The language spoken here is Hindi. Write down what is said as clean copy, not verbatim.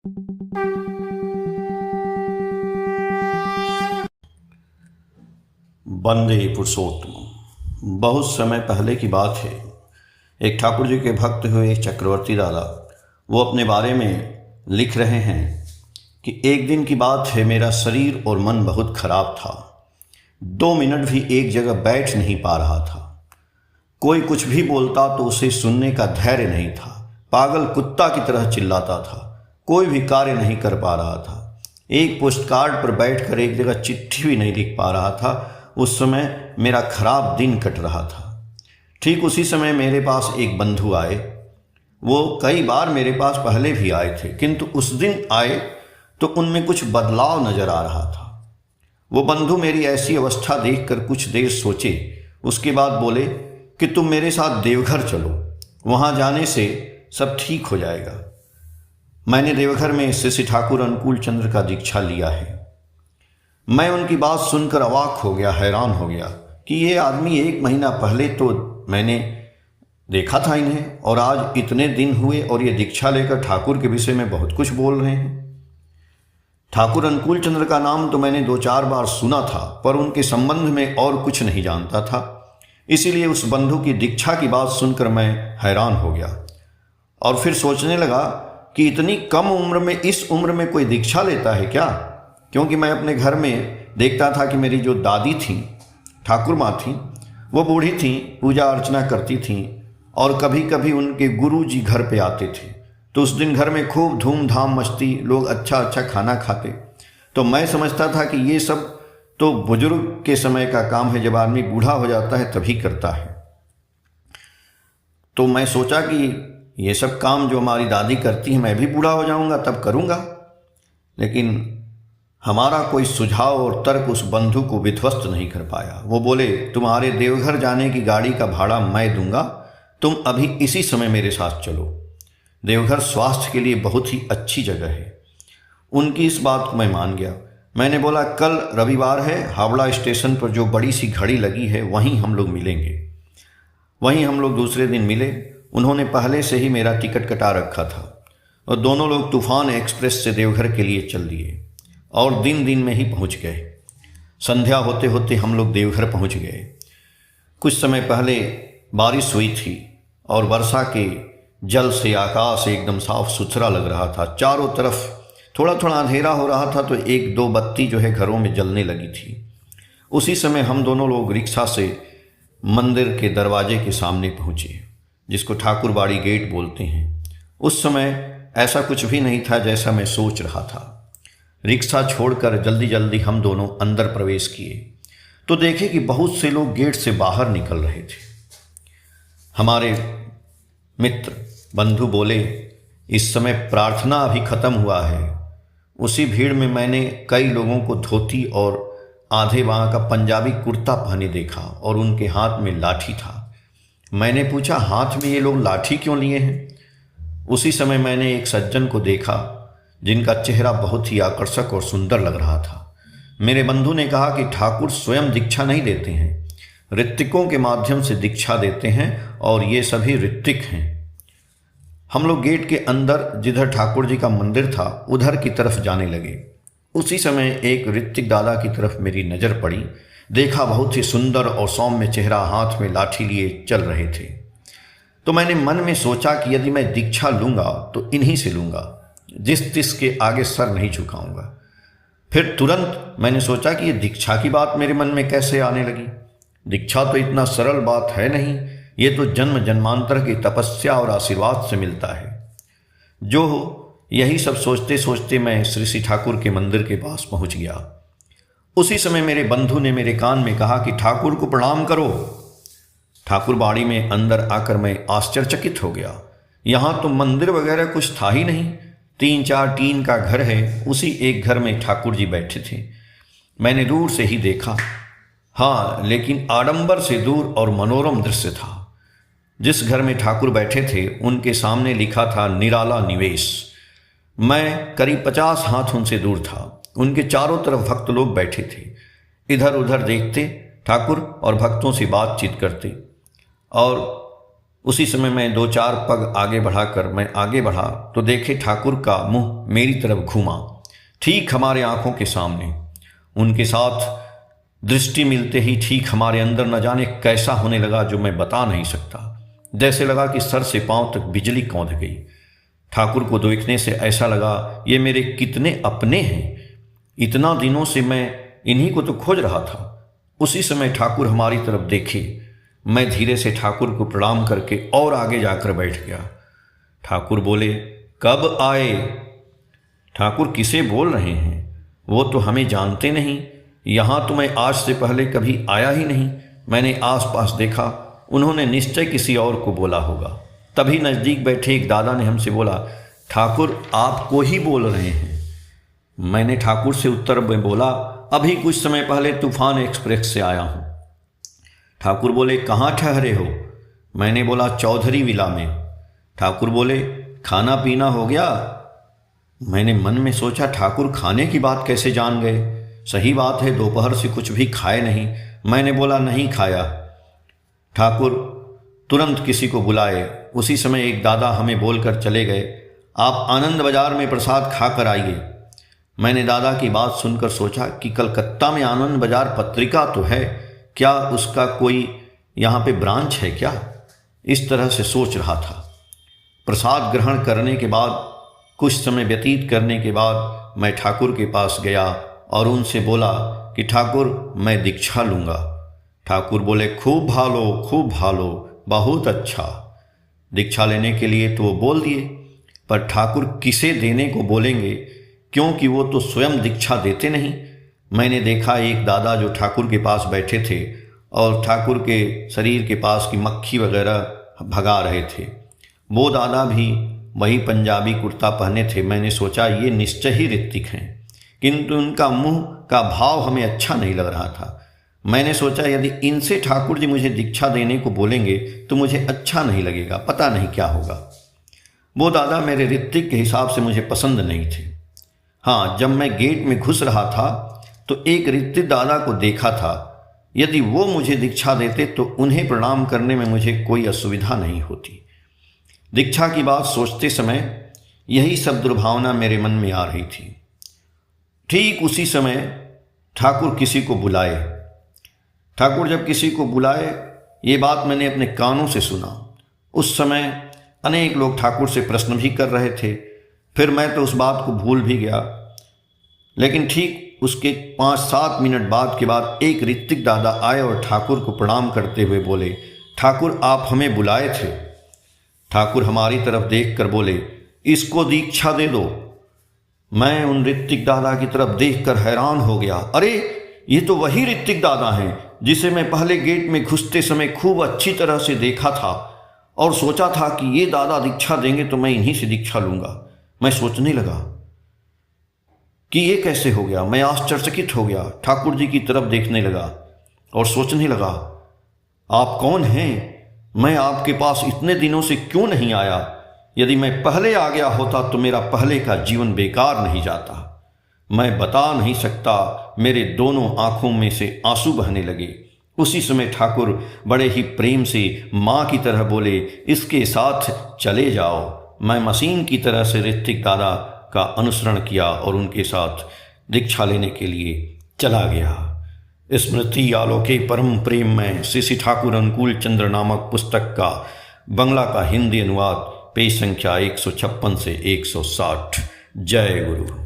वंदे पुरुषोत्तम। बहुत समय पहले की बात है। एक ठाकुर जी के भक्त हुए चक्रवर्ती दादा वो अपने बारे में लिख रहे हैं कि एक दिन की बात है, मेरा शरीर और मन बहुत खराब था। 2 मिनट भी एक जगह बैठ नहीं पा रहा था। कोई कुछ भी बोलता तो उसे सुनने का धैर्य नहीं था। पागल कुत्ता की तरह चिल्लाता था। कोई भी कार्य नहीं कर पा रहा था। एक पोस्टकार्ड पर बैठकर एक जगह चिट्ठी भी नहीं लिख पा रहा था। उस समय मेरा खराब दिन कट रहा था। ठीक उसी समय मेरे पास एक बंधु आए। वो कई बार मेरे पास पहले भी आए थे, किंतु उस दिन आए तो उनमें कुछ बदलाव नजर आ रहा था। वो बंधु मेरी ऐसी अवस्था देखकर कुछ देर सोचे, उसके बाद बोले कि तुम मेरे साथ देवघर चलो, वहाँ जाने से सब ठीक हो जाएगा। मैंने देवघर में श्री ठाकुर अनुकूल चंद्र का दीक्षा लिया है। मैं उनकी बात सुनकर अवाक हो गया, हैरान हो गया कि ये आदमी 1 महीना पहले तो मैंने देखा था इन्हें, और आज इतने दिन हुए और ये दीक्षा लेकर ठाकुर के विषय में बहुत कुछ बोल रहे हैं। ठाकुर अनुकूल चंद्र का नाम तो मैंने 2-4 बार सुना था, पर उनके संबंध में और कुछ नहीं जानता था। इसीलिए उस बंधु की दीक्षा की बात सुनकर मैं हैरान हो गया और फिर सोचने लगा कि इतनी कम उम्र में, इस उम्र में कोई दीक्षा लेता है क्या? क्योंकि मैं अपने घर में देखता था कि मेरी जो दादी थी, ठाकुर माँ थी, वो बूढ़ी थी, पूजा अर्चना करती थी, और कभी कभी उनके गुरु जी घर पे आते थे तो उस दिन घर में खूब धूमधाम मस्ती, लोग अच्छा अच्छा खाना खाते। तो मैं समझता था कि ये सब तो बुजुर्ग के समय का काम है, जब आदमी बूढ़ा हो जाता है तभी करता है। तो मैं सोचा कि ये सब काम जो हमारी दादी करती है, मैं भी बूढ़ा हो जाऊंगा तब करूंगा। लेकिन हमारा कोई सुझाव और तर्क उस बंधु को विध्वस्त नहीं कर पाया। वो बोले, तुम्हारे देवघर जाने की गाड़ी का भाड़ा मैं दूंगा, तुम अभी इसी समय मेरे साथ चलो। देवघर स्वास्थ्य के लिए बहुत ही अच्छी जगह है। उनकी इस बात को मैं मान गया। मैंने बोला, कल रविवार है, हावड़ा स्टेशन पर जो बड़ी सी घड़ी लगी है वहीं हम लोग मिलेंगे। वहीं हम लोग दूसरे दिन मिले। उन्होंने पहले से ही मेरा टिकट कटा रखा था और दोनों लोग तूफान एक्सप्रेस से देवघर के लिए चल दिए और दिन में ही पहुंच गए। संध्या होते होते हम लोग देवघर पहुंच गए। कुछ समय पहले बारिश हुई थी और वर्षा के जल से आकाश एकदम साफ सुथरा लग रहा था। चारों तरफ थोड़ा थोड़ा अंधेरा हो रहा था, तो 1-2 बत्ती जो है घरों में जलने लगी थी। उसी समय हम दोनों लोग रिक्शा से मंदिर के दरवाजे के सामने पहुंचे, जिसको ठाकुर बाड़ी गेट बोलते हैं। उस समय ऐसा कुछ भी नहीं था जैसा मैं सोच रहा था। रिक्शा छोड़कर जल्दी जल्दी हम दोनों अंदर प्रवेश किए तो देखे कि बहुत से लोग गेट से बाहर निकल रहे थे। हमारे मित्र बंधु बोले, इस समय प्रार्थना अभी खत्म हुआ है। उसी भीड़ में मैंने कई लोगों को धोती और आधे बाँह का पंजाबी कुर्ता पहने देखा और उनके हाथ में लाठी था। मैंने पूछा, हाथ में ये लोग लाठी क्यों लिए हैं? उसी समय मैंने एक सज्जन को देखा जिनका चेहरा बहुत ही आकर्षक और सुंदर लग रहा था। मेरे बंधु ने कहा कि ठाकुर स्वयं दीक्षा नहीं देते हैं, ऋत्विकों के माध्यम से दीक्षा देते हैं और ये सभी ऋत्विक हैं। हम लोग गेट के अंदर, जिधर ठाकुर जी का मंदिर था, उधर की तरफ जाने लगे। उसी समय एक ऋत्विक दादा की तरफ मेरी नज़र पड़ी। देखा बहुत ही सुंदर और सौम्य चेहरा, हाथ में लाठी लिए चल रहे थे। तो मैंने मन में सोचा कि यदि मैं दीक्षा लूँगा तो इन्हीं से लूँगा, जिस तिस के आगे सर नहीं झुकाऊंगा। फिर तुरंत मैंने सोचा कि ये दीक्षा की बात मेरे मन में कैसे आने लगी। दीक्षा तो इतना सरल बात है नहीं, ये तो जन्म जन्मांतर की तपस्या और आशीर्वाद से मिलता है। जो हो, यही सब सोचते सोचते मैं श्री ठाकुर के मंदिर के पास पहुंच गया। उसी समय मेरे बंधु ने मेरे कान में कहा कि ठाकुर को प्रणाम करो। ठाकुर बाड़ी में अंदर आकर मैं आश्चर्यचकित हो गया। यहाँ तो मंदिर वगैरह कुछ था ही नहीं। 3-4 टीन का घर है, उसी एक घर में ठाकुर जी बैठे थे। मैंने दूर से ही देखा, हाँ, लेकिन आडंबर से दूर और मनोरम दृश्य था। जिस घर में ठाकुर बैठे थे उनके सामने लिखा था निराला निवेश। मैं करीब 50 हाथ उनसे दूर था। उनके चारों तरफ भक्त लोग बैठे थे। इधर उधर देखते, ठाकुर और भक्तों से बातचीत करते, और उसी समय मैं 2-4 पग आगे बढ़ाकर मैं आगे बढ़ा तो देखे ठाकुर का मुंह मेरी तरफ घूमा, ठीक हमारे आंखों के सामने। उनके साथ दृष्टि मिलते ही ठीक हमारे अंदर न जाने कैसा होने लगा जो मैं बता नहीं सकता। जैसे लगा कि सर से पांव तक बिजली कौंध गई। ठाकुर को देखने से ऐसा लगा ये मेरे कितने अपने हैं, इतना दिनों से मैं इन्हीं को तो खोज रहा था। उसी समय ठाकुर हमारी तरफ देखे। मैं धीरे से ठाकुर को प्रणाम करके और आगे जाकर बैठ गया। ठाकुर बोले, कब आए? ठाकुर किसे बोल रहे हैं? वो तो हमें जानते नहीं। यहाँ तो मैं आज से पहले कभी आया ही नहीं। मैंने आसपास देखा, उन्होंने निश्चय किसी और को बोला होगा। तभी नज़दीक बैठे एक दादा ने हमसे बोला, ठाकुर आपको ही बोल रहे हैं। मैंने ठाकुर से उत्तर में बोला, अभी कुछ समय पहले तूफान एक्सप्रेस से आया हूँ। ठाकुर बोले, कहाँ ठहरे हो? मैंने बोला, चौधरी विला में। ठाकुर बोले, खाना पीना हो गया? मैंने मन में सोचा, ठाकुर खाने की बात कैसे जान गए? सही बात है, दोपहर से कुछ भी खाए नहीं। मैंने बोला, नहीं खाया। ठाकुर तुरंत किसी को बुलाए। उसी समय एक दादा हमें बोलकर चले गए, आप आनंद बाजार में प्रसाद खाकर आइए। मैंने दादा की बात सुनकर सोचा कि कलकत्ता में आनंद बाजार पत्रिका तो है, क्या उसका कोई यहाँ पे ब्रांच है क्या? इस तरह से सोच रहा था। प्रसाद ग्रहण करने के बाद कुछ समय व्यतीत करने के बाद मैं ठाकुर के पास गया और उनसे बोला कि ठाकुर मैं दीक्षा लूँगा। ठाकुर बोले, खूब भालो, बहुत अच्छा। दीक्षा लेने के लिए तो वो बोल दिए, पर ठाकुर किसे देने को बोलेंगे, क्योंकि वो तो स्वयं दीक्षा देते नहीं। मैंने देखा एक दादा जो ठाकुर के पास बैठे थे और ठाकुर के शरीर के पास की मक्खी वगैरह भगा रहे थे। वो दादा भी वही पंजाबी कुर्ता पहने थे। मैंने सोचा ये निश्चय ही ऋत्विक हैं, किंतु उनका मुंह का भाव हमें अच्छा नहीं लग रहा था। मैंने सोचा यदि इनसे ठाकुर जी मुझे दीक्षा देने को बोलेंगे तो मुझे अच्छा नहीं लगेगा, पता नहीं क्या होगा। वो दादा मेरे ऋत्विक के हिसाब से मुझे पसंद नहीं थे। हाँ, जब मैं गेट में घुस रहा था तो एक ऋत्विक दादा को देखा था। यदि वो मुझे दीक्षा देते तो उन्हें प्रणाम करने में मुझे कोई असुविधा नहीं होती। दीक्षा की बात सोचते समय यही सब दुर्भावना मेरे मन में आ रही थी। ठीक उसी समय ठाकुर किसी को बुलाए। ठाकुर जब किसी को बुलाए, ये बात मैंने अपने कानों से सुना। उस समय अनेक लोग ठाकुर से प्रश्न भी कर रहे थे। फिर मैं तो उस बात को भूल भी गया। लेकिन ठीक उसके 5-7 मिनट बाद के बाद एक ऋत्विक दादा आए और ठाकुर को प्रणाम करते हुए बोले, ठाकुर आप हमें बुलाए थे। ठाकुर हमारी तरफ देखकर बोले, इसको दीक्षा दे दो। मैं उन ऋत्विक दादा की तरफ देखकर हैरान हो गया। अरे ये तो वही ऋत्विक दादा हैं जिसे मैं पहले गेट में घुसते समय खूब अच्छी तरह से देखा था और सोचा था कि ये दादा दीक्षा देंगे तो मैं इन्हीं से दीक्षा लूँगा। मैं सोचने लगा कि ये कैसे हो गया। मैं आश्चर्यचकित हो गया, ठाकुर जी की तरफ देखने लगा और सोचने लगा, आप कौन हैं? मैं आपके पास इतने दिनों से क्यों नहीं आया? यदि मैं पहले आ गया होता तो मेरा पहले का जीवन बेकार नहीं जाता। मैं बता नहीं सकता, मेरे दोनों आंखों में से आंसू बहने लगे। उसी समय ठाकुर बड़े ही प्रेम से माँ की तरह बोले, इसके साथ चले जाओ। मैं मशीन की तरह से ऋत्विक दादा का अनुसरण किया और उनके साथ दीक्षा लेने के लिए चला गया। स्मृति आलोके परम प्रेम में श्री ठाकुर अनुकूल चंद्र नामक पुस्तक का बंगला का हिंदी अनुवाद पेज संख्या 156 से 160। जय गुरु।